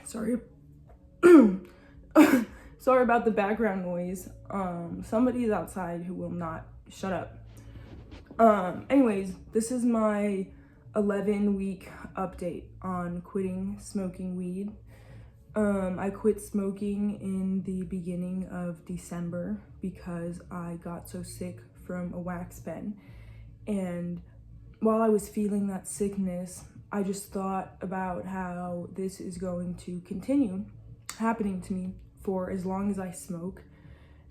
Sorry. Sorry about the background noise. Somebody's outside who will not shut up. Anyways, this is my 11-week update on quitting smoking weed. I quit smoking in the beginning of December because I got so sick from a wax pen. And while I was feeling that sickness, I just thought about how this is going to continue happening to me for as long as I smoke.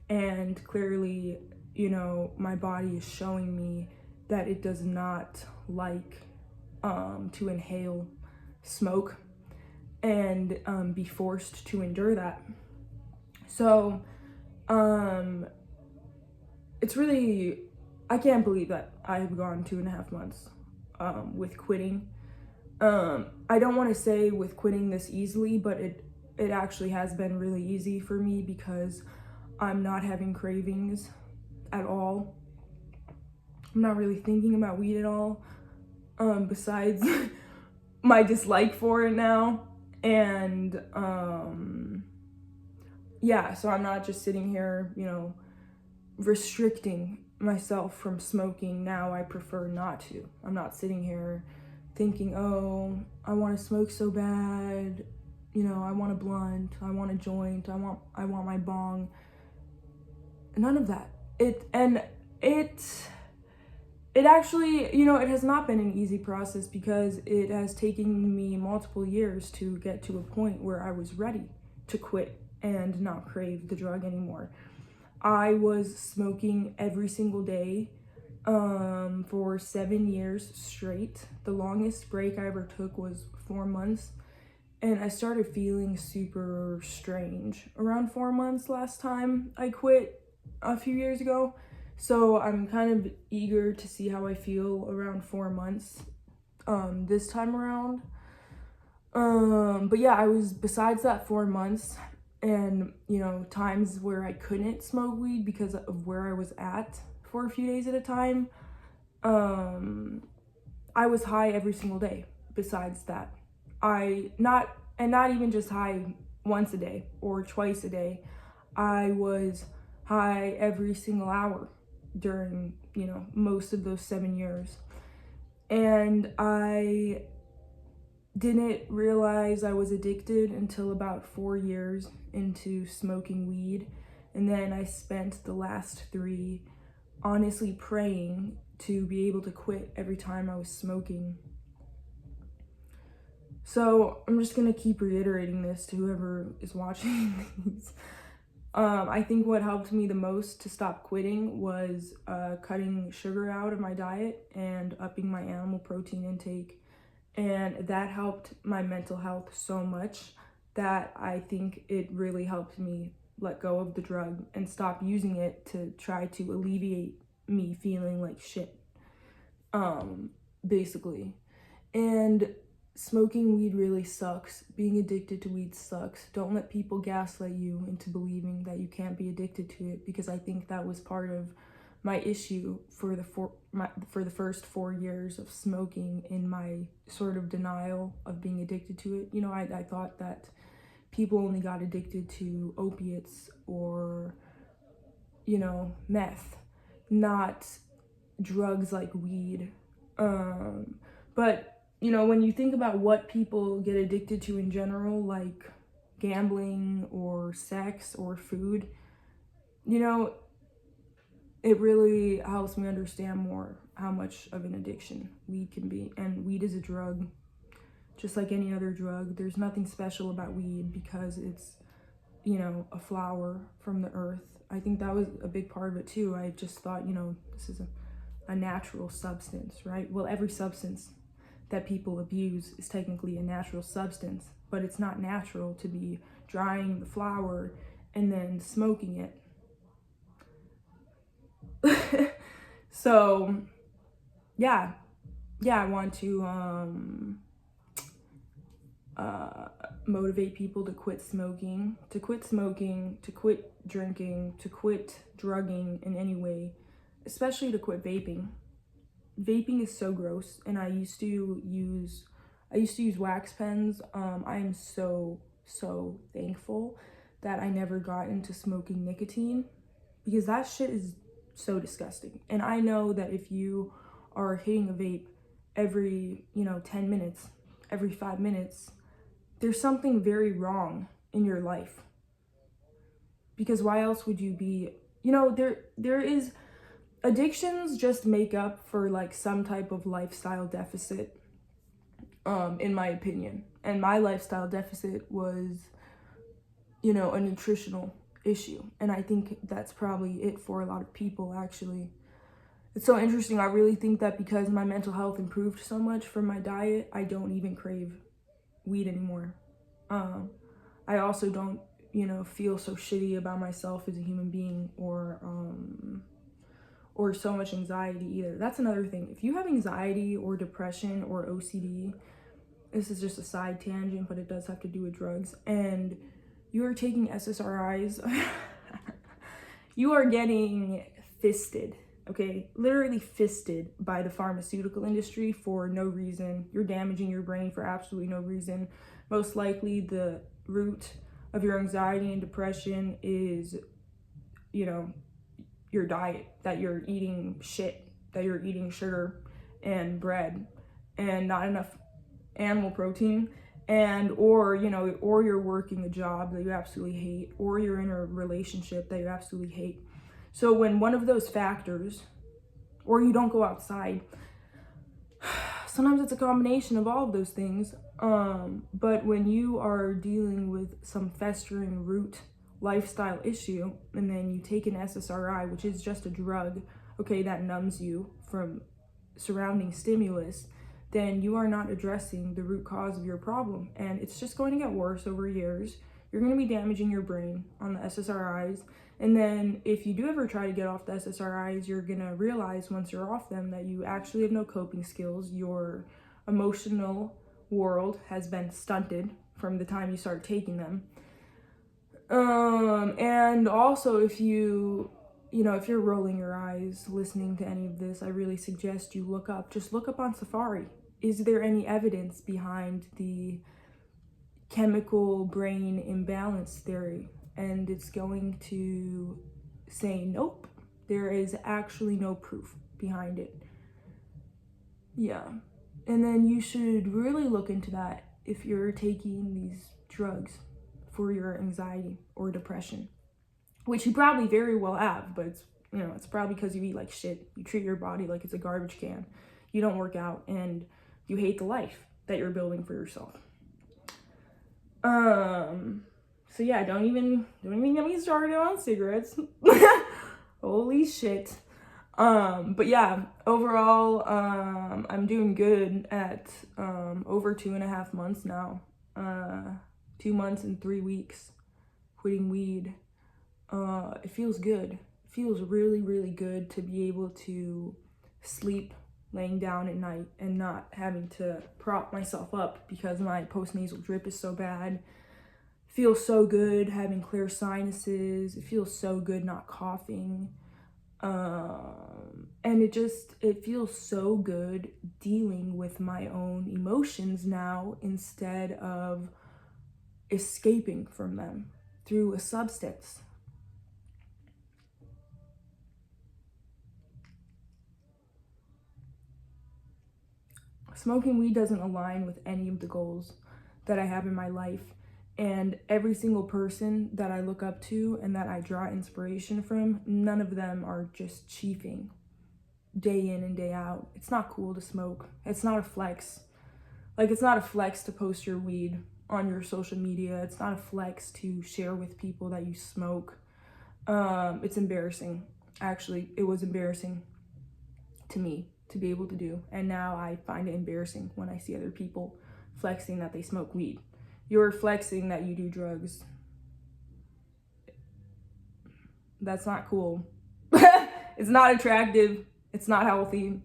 And clearly, my body is showing me that it does not like to inhale smoke and be forced to endure that. So it's really, I can't believe that I have gone 2.5 months with quitting. I don't want to say with quitting this easily, but it actually has been really easy for me because I'm not having cravings at all. I'm not really thinking about weed at all, besides my dislike for it now. And yeah, so I'm not just sitting here, restricting myself from smoking. Now I prefer not to. I'm not sitting here thinking, oh, I want to smoke so bad, I want a blunt, I want a joint, I want my bong. None of that. It actually, it has not been an easy process because it has taken me multiple years to get to a point where I was ready to quit and not crave the drug anymore. I was smoking every single day for 7 years straight. The longest break I ever took was 4 months. And I started feeling super strange around 4 months last time I quit a few years ago. So I'm kind of eager to see how I feel around 4 months this time around. But yeah, I was, besides that 4 months and, times where I couldn't smoke weed because of where I was at for a few days at a time, I was high every single day besides that. Not even just high once a day or twice a day. I was high every single hour during, most of those 7 years. And I didn't realize I was addicted until about 4 years into smoking weed. And then I spent the last 3 honestly praying to be able to quit every time I was smoking. So I'm just gonna keep reiterating this to whoever is watching these. I think what helped me the most to stop quitting was cutting sugar out of my diet and upping my animal protein intake. And that helped my mental health so much that I think it really helped me let go of the drug and stop using it to try to alleviate me feeling like shit, basically. And smoking weed really sucks. Being addicted to weed sucks. Don't let people gaslight you into believing that you can't be addicted to it, because I think that was part of my issue for the first 4 years of smoking, in my sort of denial of being addicted to it. I thought that people only got addicted to opiates or, meth, not drugs like weed. But when you think about what people get addicted to in general, like gambling or sex or food, it really helps me understand more how much of an addiction weed can be. And weed is a drug, just like any other drug. There's nothing special about weed because it's, a flower from the earth. I think that was a big part of it too. I just thought, this is a natural substance, right? Well, every substance that people abuse is technically a natural substance, but it's not natural to be drying the flower and then smoking it. So yeah, I want to motivate people to quit smoking, to quit drinking, to quit drugging in any way, especially to quit vaping. Vaping is so gross, and I used to use wax pens. I am so so thankful that I never got into smoking nicotine, because that shit is so disgusting. And I know that if you are hitting a vape every, 10 minutes, every 5 minutes, there's something very wrong in your life. Because why else would you be, there is, addictions just make up for like some type of lifestyle deficit, in my opinion. And my lifestyle deficit was, a nutritional issue. And I think that's probably it for a lot of people, actually. It's so interesting. I really think that because my mental health improved so much from my diet, I don't even crave weed anymore. I also don't, feel so shitty about myself as a human being, or so much anxiety either. That's another thing. If you have anxiety or depression or OCD, this is just a side tangent, but it does have to do with drugs, and you are taking SSRIs, you are getting fisted, okay? Literally fisted by the pharmaceutical industry for no reason. You're damaging your brain for absolutely no reason. Most likely the root of your anxiety and depression is, your diet, that you're eating shit, that you're eating sugar and bread and not enough animal protein, and or you're working a job that you absolutely hate, or you're in a relationship that you absolutely hate. So when one of those factors, or you don't go outside, sometimes it's a combination of all of those things, but when you are dealing with some festering root lifestyle issue, and then you take an SSRI, which is just a drug, okay, that numbs you from surrounding stimulus, then you are not addressing the root cause of your problem, and it's just going to get worse over years. You're going to be damaging your brain on the SSRIs, and then if you do ever try to get off the SSRIs, you're going to realize once you're off them that you actually have no coping skills. Your emotional world has been stunted from the time you start taking them. And also, if you're rolling your eyes listening to any of this, I really suggest you look up on Safari. Is there any evidence behind the chemical brain imbalance theory? And it's going to say, nope, there is actually no proof behind it. Yeah. And then you should really look into that if you're taking these drugs for your anxiety or depression, which you probably very well have, but it's probably because you eat like shit. You treat your body like it's a garbage can. You don't work out, and you hate the life that you're building for yourself. So yeah, don't even get me started on cigarettes. Holy shit. But yeah, overall, I'm doing good at over 2.5 months now. 2 months and 3 weeks quitting weed. It feels good. It feels really, really good to be able to sleep laying down at night and not having to prop myself up because my postnasal drip is so bad. It feels so good having clear sinuses. It feels so good not coughing. And it feels so good dealing with my own emotions now instead of escaping from them through a substance. Smoking weed doesn't align with any of the goals that I have in my life, and every single person that I look up to and that I draw inspiration from, none of them are just chiefing day in and day out. It's not cool to smoke. It's not a flex. Like, it's not a flex to post your weed on your social media. It's not a flex to share with people that you smoke. It's embarrassing. Actually, it was embarrassing to me to be able to do, and now I find it embarrassing when I see other people flexing that they smoke weed. You're flexing that you do drugs. That's not cool. It's not attractive. It's not healthy.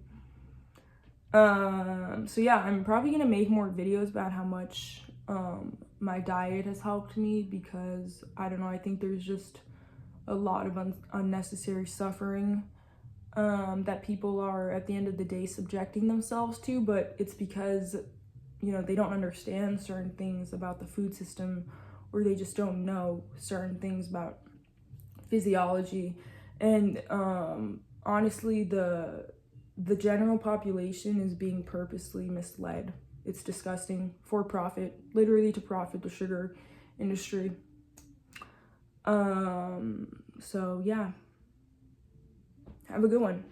So yeah, I'm probably gonna make more videos about how much my diet has helped me, because I don't know, I think there's just a lot of unnecessary suffering that people are at the end of the day subjecting themselves to, but it's because you know, they don't understand certain things about the food system, or they just don't know certain things about physiology. And honestly, the general population is being purposely misled. It's disgusting. For profit, literally to profit the sugar industry. So yeah, have a good one.